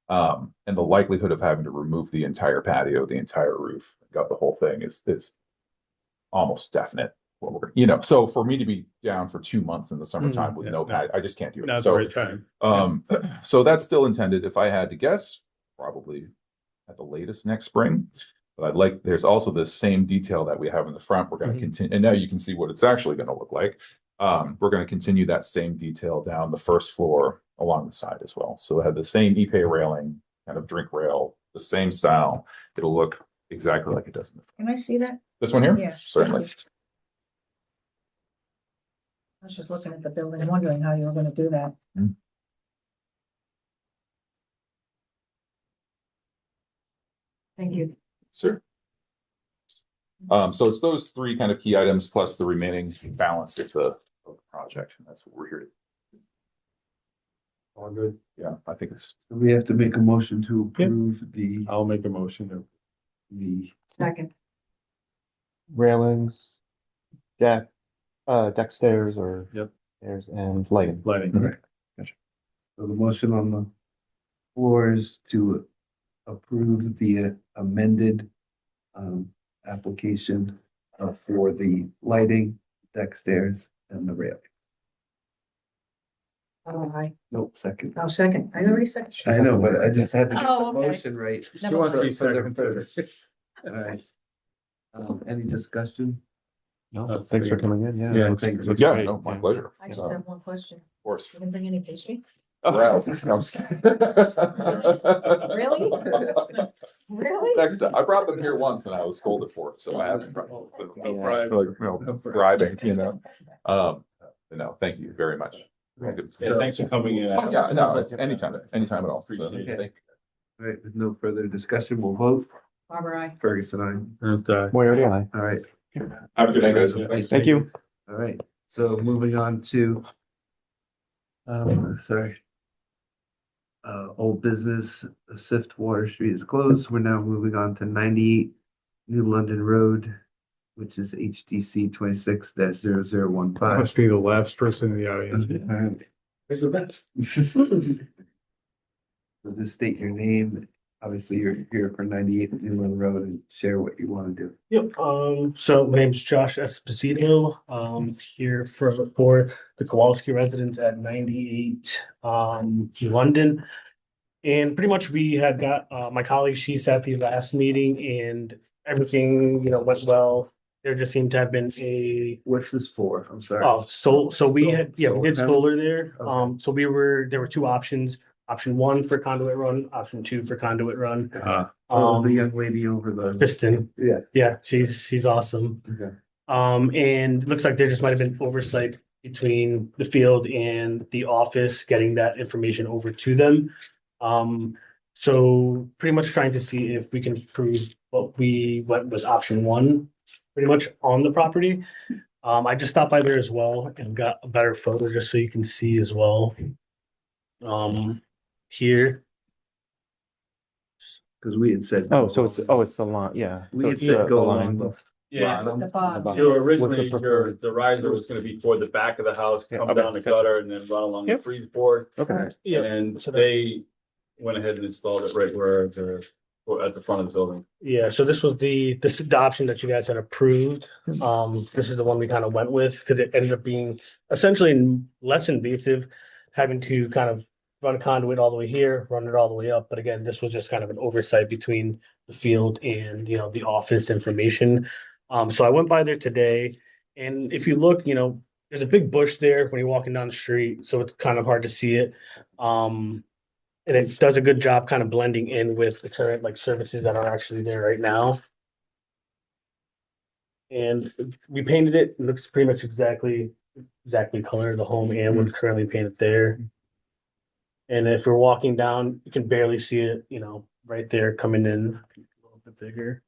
And the likelihood of having to remove the entire patio, the entire roof, got the whole thing is almost definite. You know, so for me to be down for 2 months in the summertime with no patio, I just can't do it. Not the So, right time. so that's still intended. If I had to guess, probably at the latest next spring. But I'd like, there's also this same detail that we have in the front. We're going to continue, and now you can see what it's actually going to look like. We're going to continue that same detail down the first floor along the side as well. So it had the same Ipe railing, kind of drink rail, the same style. It'll look exactly like it does in the front. Can I see that? This one here? Yeah. Certainly. I was just looking at the building, wondering how you were gonna do that. Thank you. Sure. So it's those three kind of key items plus the remaining balance of the project. And that's what we're here to. All good. Yeah, I think it's. We have to make a motion to approve the, I'll make a motion to. the, Second, Railings, deck stairs or. Yep. Stairs and lighting. Lighting. so the motion on the floor is to approve the amended application for the lighting, deck stairs and the rail. I, Nope, second. no, second, I already second. I know, but I just had to get the Oh, okay. motion right. She wants to be For the- second first. All right. Any discussion? No, thanks for coming in. Yeah. Yeah, Looks- thank you. looks Yeah, great. no, my pleasure. I just So, have one question. Of course. You didn't bring any pastry? Well, no, I'm just kidding. Really? Really? Next time, I brought them here once and I was scolded for it, so I haven't. No Yeah, bribe. like, bribing, you know. No, thank you very much. Yeah, thanks for coming in. Oh, yeah, no, it's anytime at all. Appreciate it. Thank All right, with no further discussion, we'll vote. Barbara, I. Ferguson, aye. Thursday. Moriarty, aye. All right, Have a good night, guys. Thank you. all right. So moving on to sorry. Old business, Sift Water Street is closed. We're now moving on to 98 New London Road, which is HDC 26-0015. Must be the last person in the audience. There's the best. So just state your name. Obviously, you're here for 98 New London Road and share what you want to do. Yep, so my name's Josh Esposito, here for the Kowalski residence at 98, London. And pretty much we had got, my colleague, she's at the last meeting and everything, you know, went well. There just seemed to have been What's this for? I'm sorry. so we had, we did Solar solar there. Okay. So there were two options, option 1 for conduit run, option 2 for conduit run. Oh, the young lady over the. Kristen. Yeah. Yeah, she's awesome. Okay. And it looks like there just might have been oversight between the field and the office getting that information over to them. So pretty much trying to see if we can prove what we went with option 1 pretty much on the property. I just stopped by there as well and got a better photo just so you can see as well. Here. Because we had said. Oh, it's the line, yeah. We So had it's said go line. along the Yeah, The bottom. you know, originally, With the preferred- the riser was gonna be toward the back of the house, Yeah, come okay. down the gutter and then run along the Yep. freeze board. Okay. Yeah. And So they went ahead and installed it right where or at the front of the building. Yeah, so this was the option that you guys had approved. This is the one we kind of went with because it ended up being essentially less invasive, having to kind of run conduit all the way here, run it all the way up. But again, this was just kind of an oversight between the field and the office information. So I went by there today, and if you look, there's a big bush there when you're walking down the street, so it's kind of hard to see it. And it does a good job kind of blending in with the current like services that are actually there right now. And we painted it. It looks pretty much exactly color the home and what's currently painted there. And if we're walking down, you can barely see it, right there coming in a little bit bigger.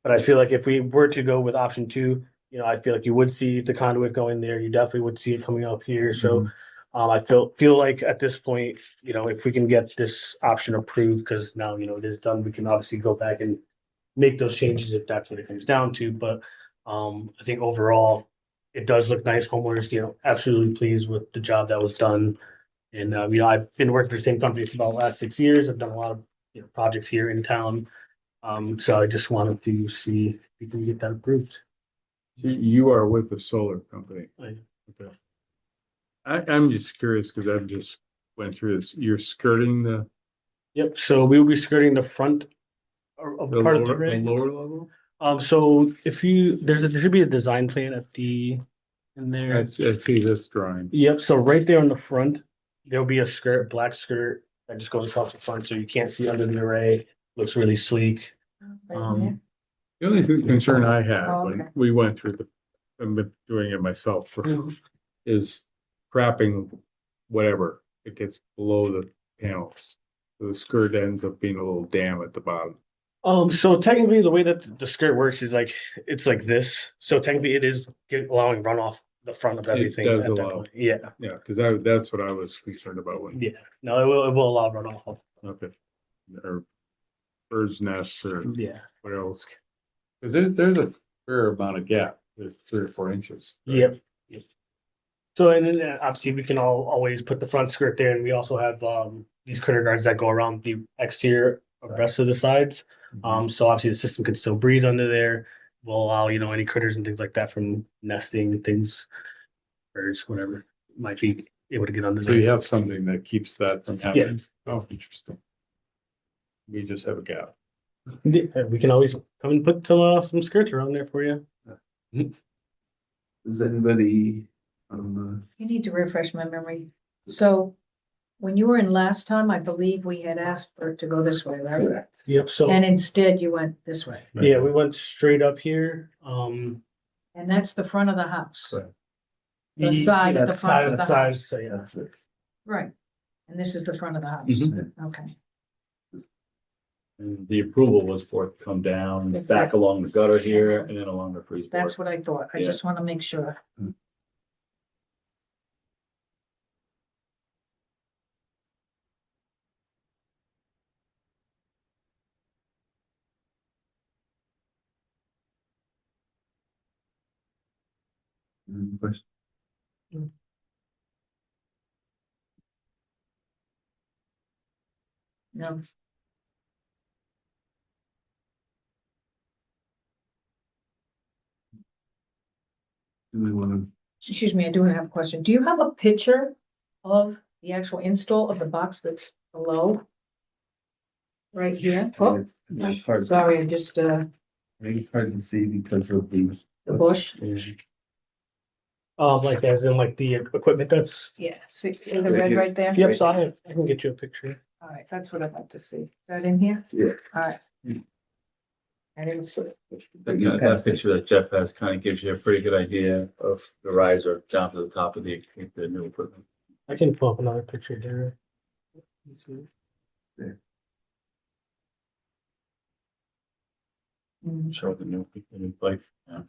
But I feel like if we were to go with option two, I feel like you would see the conduit going there. You definitely would see it coming up here. So I feel like at this point, if we can get this option approved, because now, it is done, we can obviously go back and make those changes if that's what it comes down to. But I think overall, it does look nice. Homeowners, absolutely pleased with the job that was done. And, I've been working for the same company for about the last 6 years. I've done a lot of projects here in town. So I just wanted to see if we can get that approved. You are with the solar company. Right. Okay. I'm just curious because I've just went through this. You're skirting the Yep, so we will be skirting the front of part of the the array. lower level? So if there should be a design plan in there. I see this drawing. Yep, so right there on the front, there'll be a black skirt that just goes across the front, so you can't see under the array. Looks really sleek. Right The only concern I have, Oh, when okay. we went through I've been doing it myself is trapping whatever, it gets below the panels. So the skirt ends up being a little dam at the bottom. So technically the way that the skirt works is it's like this. So technically it is allowing runoff the front of everything. does at that allow. point. Yeah. Yeah, because that's what I was concerned about when, Yeah. No, it will allow runoff of. okay. Or bird's nests or Yeah. what else? Because there's a fair amount of gap. There's 3 or 4 inches. right? Yep. So and then obviously we can always put the front skirt there, and we also have these critter guards that go around the exterior of the rest of the sides. So obviously the system can still breathe under there. Will allow any critters and things like that from nesting, things, birds, whatever might be able to get under So there. you have something that keeps that from happening? Yeah. Oh, interesting. We just have a gap. Yeah, we can always come and put some skirts around there for you. Does anybody, You need to refresh my memory. So when you were in last time, I believe we had asked for it to go this way, right? Yep. So And instead you went this way. yeah, we went straight up here. And that's the front of the house. Right. The side of the That's front of the side, house. So yeah. that's it. Right. And this is the front of the house. Mhm. Okay. And the approval was for it to come down, back along the gutter here and then along the freeze board. That's what I thought. I Yeah. just want to make sure. Question. No. Do we want to? Excuse me, I do have a question. Do you have a picture of the actual install of the box that's below? Right here? Oh, It's hard, sorry, I just, it's hard to see because of the. the bush. Like as in like the equipment that's. Yeah, see the red right there? Yep. So I can get you a picture. All right, that's what I'd like to see. Is that in here? Yeah. All right. I didn't see it. That picture that Jeff has kind of gives you a pretty good idea of the riser down to the top of the new equipment. I can pull up another picture here. Let's see. Mm. Show the new bike. Yeah.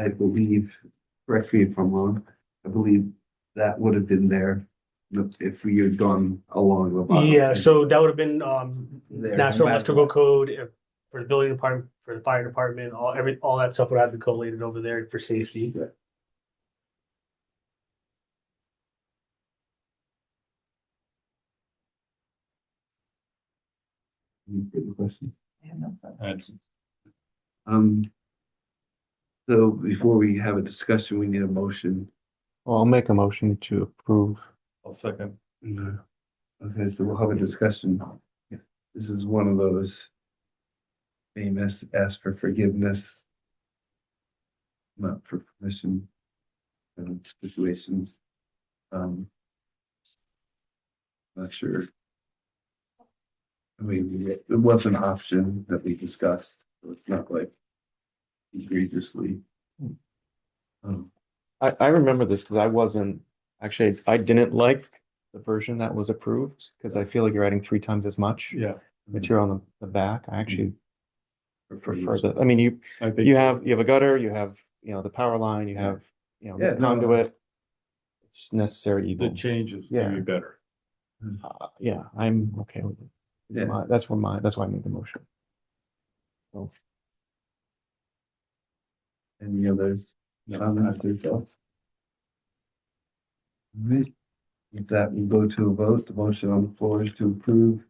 I believe, correct me if I'm wrong, I believe that would have been there if we had gone along the bottom. Yeah, so that would have been There, National no matter Electrical what. Code for the building department, for the fire department, all that stuff would have to be collated over there for safety. Any further questions? I have no further. And Um, so before we have a discussion, we need a motion. Well, I'll make a motion to approve. I'll second. Okay, so we'll have a discussion. This is one of those famous ask for forgiveness, not for permission situations. Not sure. I mean, it was an option that we discussed, so it's not like egregiously. I remember this because I didn't like the version that was approved because I feel like you're adding 3 times as much Yeah. material on the back. I actually prefer the. the, I mean, I think you have a gutter, you have, the power line, you have, Yeah, the no, conduit. It's necessary the evil. changes Yeah. maybe better. Yeah, I'm okay with it. Yeah. That's why I made the motion. So, Any other comments or thoughts? All right. With that, we go to a vote. The motion on the floor is to approve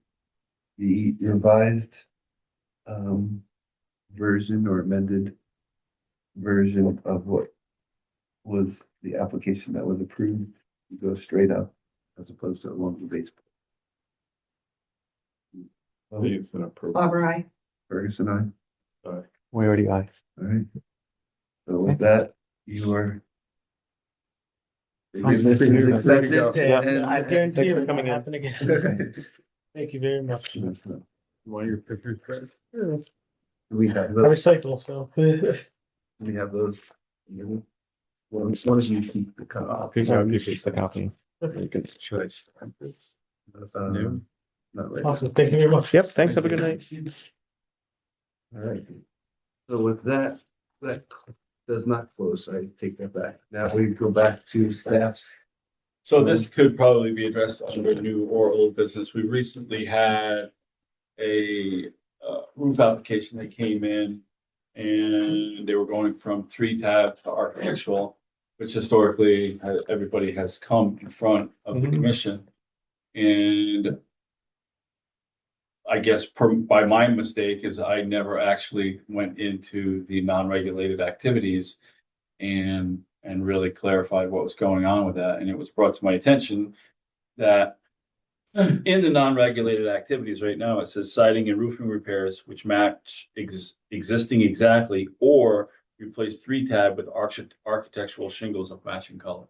the revised version or amended version of what was the application that was approved. You go straight up as opposed to along the base. It's an approval. Barbara, I. Ferguson, I. we already, All right. So with that, you are. Forgiveness is There you accepted. go. Yeah. And I guarantee Thanks for it coming won't in. happen again. Thank you very much. Want your pictures, Fred? We have I those. recycle, so. We have those. Well, one of you keep the cut off. Okay, you keep the copy. You can, should I stamp this? Um, Not right. Awesome, thank you very much. Yep, thanks. Have a good night. All right. So with that, that does not close. I take that back. Now we go back to staff's. So this could probably be addressed under new or old business. We recently had a roof application that came in. And they were going from 3-tab to architectural, which historically everybody has come in front of the commission. And I guess by my mistake is I never actually went into the non-regulated activities and really clarified what was going on with that. And it was brought to my attention that in the non-regulated activities right now, it says siding and roofing repairs which match existing exactly or replace 3-tab with architectural shingles of matching color.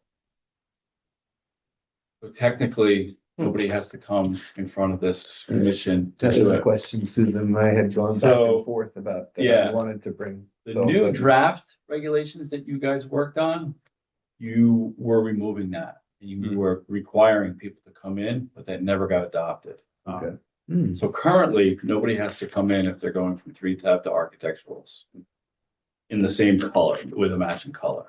So technically, nobody has to come in front of this commission to That's do the it. question Susan and I had gone back So, and forth about. That I yeah. wanted to bring. The So, new but- draft regulations that you guys worked on, you were removing that. You were requiring people to come in, but that never got adopted. Okay. So currently, nobody has to come in if they're going from 3-tab to architecturals in the same color, with a matching color.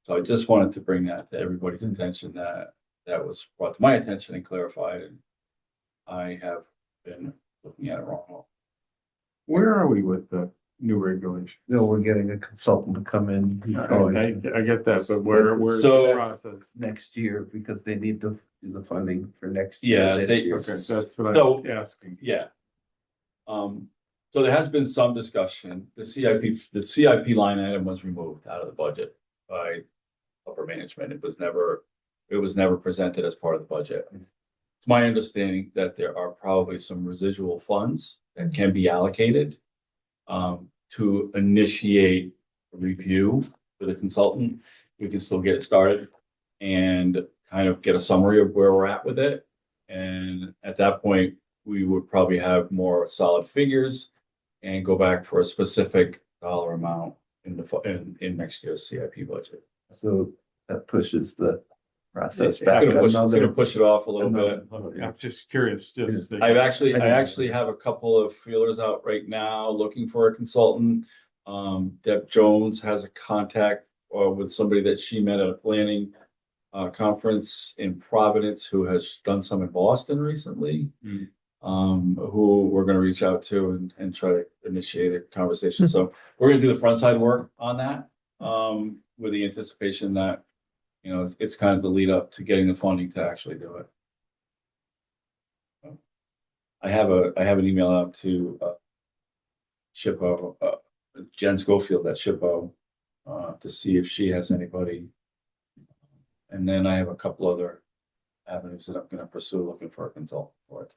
So I just wanted to bring that to everybody's attention, that was brought to my attention and clarified, and I have been looking at it wrong. Where are we with the new regulation? No, we're getting a consultant to come in. I get that, but where's So- the process? Next year because they need to do the funding for next Yeah, year. this they- year. Okay, that's what So- I'm asking. Yeah. So there has been some discussion. The CIP line item was removed out of the budget by upper management. It was never presented as part of the budget. It's my understanding that there are probably some residual funds that can be allocated to initiate a review for the consultant. We can still get it started and kind of get a summary of where we're at with it. And at that point, we would probably have more solid figures and go back for a specific dollar amount in next year's CIP budget. So that pushes the process It's back. gonna push it off a little another- bit. I'm just curious, just. I actually have a couple of feelers out right now looking for a consultant. Deb Jones has a contact with somebody that she met at a planning conference in Providence who has done some in Boston recently. Who we're gonna reach out to and try to initiate a conversation. So we're gonna do the front side work on that, with the anticipation that, you know, it's kind of the lead up to getting the funding to actually do it. I have an email out to SHPO, Jen Schofield at SHPO, to see if she has anybody. And then I have a couple other avenues that I'm gonna pursue looking for a consultant for it.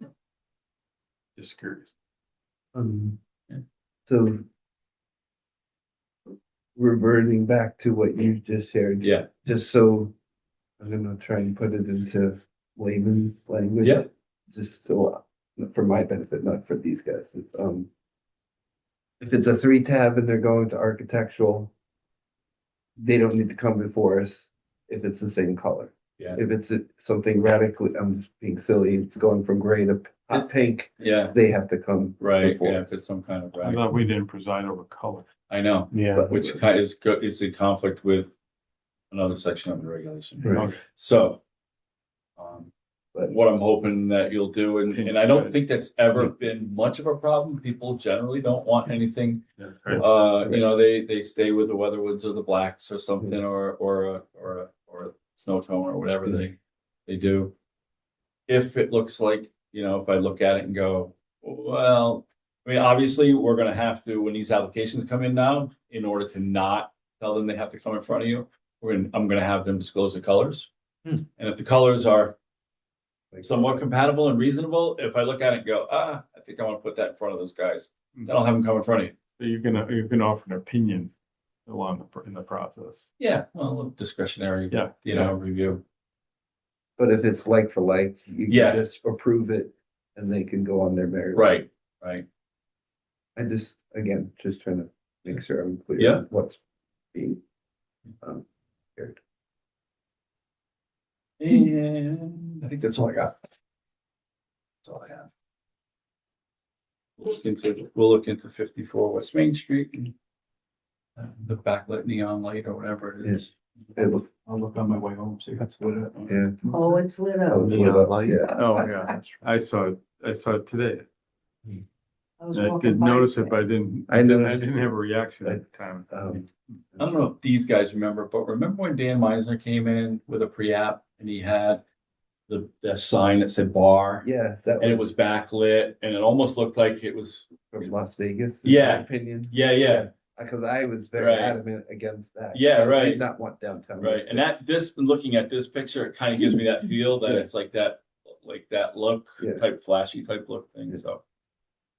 Just curious. Yeah. So reverting back to what you just shared. Yeah. Just so I'm gonna try and put it into layman's language. Yeah. Just so, for my benefit, not for these guys. If it's a 3-tab and they're going to architectural, they don't need to come before us if it's the same color. Yeah. If it's something radically, I'm just being silly, it's going from gray to hot pink, Yeah, they have to come. right, before yeah, us. if it's some kind of, I right, thought we didn't preside over color. I know, Yeah. But- which is in conflict with another section of the regulation. Right. So. But- What I'm hoping that you'll do, and I don't think that's ever been much of a problem, people generally don't want anything. You know, they stay with the Weatherwoods or the blacks or something, or a snow tone or whatever they do. If it looks like, you know, if I look at it and go, well, I mean, obviously, we're gonna have to, when these applications come in now, in order to not tell them they have to come in front of you, I'm gonna have them disclose the colors. And if the colors are somewhat compatible and reasonable, if I look at it and go, I think I wanna put that in front of those guys, then I'll have them come in front of you. So you can offer an opinion in the process. Yeah, well, a little discretionary, Yeah. you know, review. But if it's like for like, you Yeah. can just approve it and they can go on their merry. way. Right, right. I just, again, just trying to make sure I'm clear. Yeah. on what's being, shared. And I think that's all I got. That's all I have. We'll look into 54 West Main Street and the backlit neon light or whatever it is. I'll look on my way home, see if it's lit up. Yeah. Oh, it's lit Oh, up. it's lit up, light? yeah. Oh, yeah, I saw it today. I was I walking did by notice it, today. but I I didn't know. have a reaction at the time. I don't know if these guys remember, but remember when Dan Meisner came in with a pre-app and he had the sign that said bar? Yeah, that And it was backlit and it almost looked like it was, from Las Vegas. in Yeah. my Opinion. yeah, Because I was very Right. adamant against that. Yeah, I right. did not want downtown. right. And looking at this picture, it kind of gives me that feel that Yeah. it's like that look, Yeah. type flashy type look thing, Yeah. so.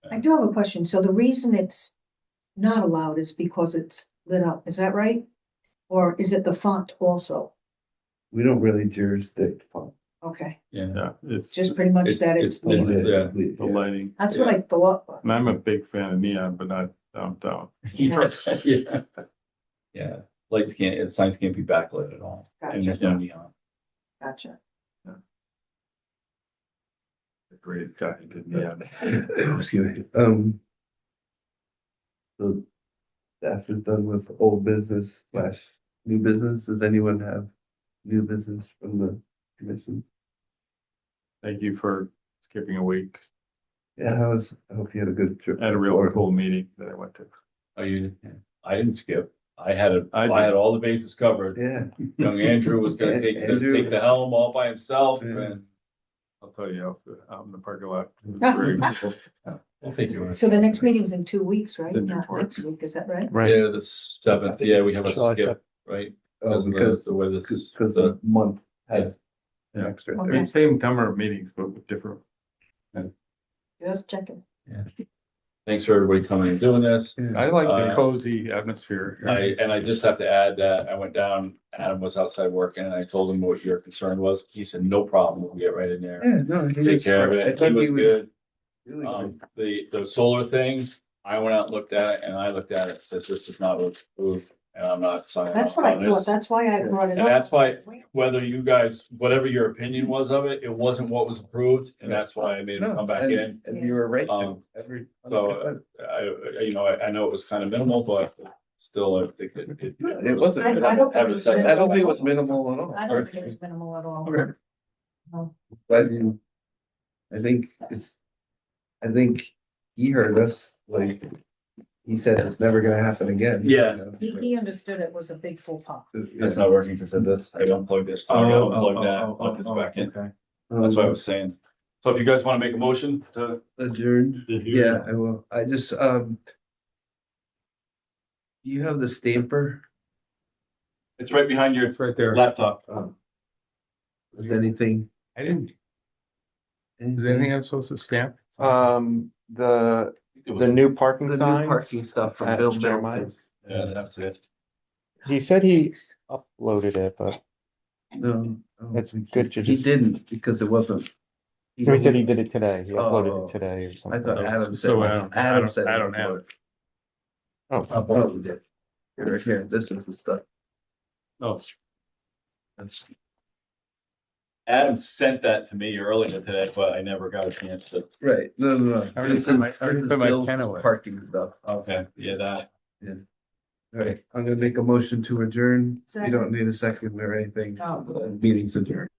I do have a question. So the reason it's not allowed is because it's lit up, is that right? Or is it the font also? We don't really jurisdict font. Okay, Yeah. Yeah, it's just pretty much It's- that it's it's lit. neon. Yeah. the lighting. That's what I thought. but- And I'm a big fan of neon, but not downtown. Yeah. Yeah, signs can't be backlit at all, and there's no neon. Gotcha. A great guy, did neon. Excuse me. So staff is done with old business / new business. Does anyone have new business from the commission? Thank you for skipping a week. Yeah, I hope you had a good trip. I had a real cool meeting that I went to. Oh, I didn't skip. I had I I had did. all the bases covered. Yeah. Young Andrew was gonna take Andrew. the helm all by himself, Yeah. and I'll tell you out in the parking lot. It was very cool. I think you were. So the next meeting's in 2 weeks, right? The Not Newport. next week, is that right? Yeah, the 7th. Yeah, we have a July skip, right? Oh, Because of because the way this is because the month has an Yeah. extra. Okay. there. Same number of meetings, but with different. Just checking. Thanks for everybody coming and doing this. I like the Uh, cozy atmosphere. I just have to add that I went down, Adam was outside working, and I told him what your concern was. He said, no problem, we'll get right in there. Yeah, no, he Take was care of smart. I it. thought He was good. Really good. The solar thing, I went out and looked at it and I looked at it, said, this is not approved. and I'm not signing That's off what I on thought, this. that's why I brought it And up. that's why, whether you guys, whatever your opinion was of it, it wasn't what was approved, and that's why I made him come back in. And you were right. Um, Every. So, I know it was kind of minimal, but still, I think it. It wasn't. I don't Have think a it's second. I don't think it was minimal at all. I don't think it was minimal at all. Okay. No. But you, I think he heard us, like, he said it's never gonna happen again. Yeah. He understood it was a big full pop. It's not working because of this. I unplugged it. So I gotta unplug that, plug this back in. Okay. That's what I was saying. So if you guys want to make a motion to. Adjourned. Yeah, I will. I just, you have the stamper? It's right behind your It's right there. laptop. Is anything? I didn't, is there anything I'm supposed to stamp? The It was- new parking The new signs. parking stuff from at Bill Jeremiah. Middleton. Yeah, that's it. He said he uploaded it, but No. I don't it's think good to He just. didn't, because it wasn't. He said he did it today. He uploaded Oh. it today or I something. thought Adam said. So I Adam said. don't have it. Oh, Oh, he did. Here, this is the stuff. Oh, That's, Adam sent that to me earlier today, but I never got a chance to. right, no. I already put my Bill's pen away. Parking stuff. Okay, yeah, that. All right, I'm gonna make a motion to adjourn. You Second. don't need a second or anything. No. Meeting's adjourned.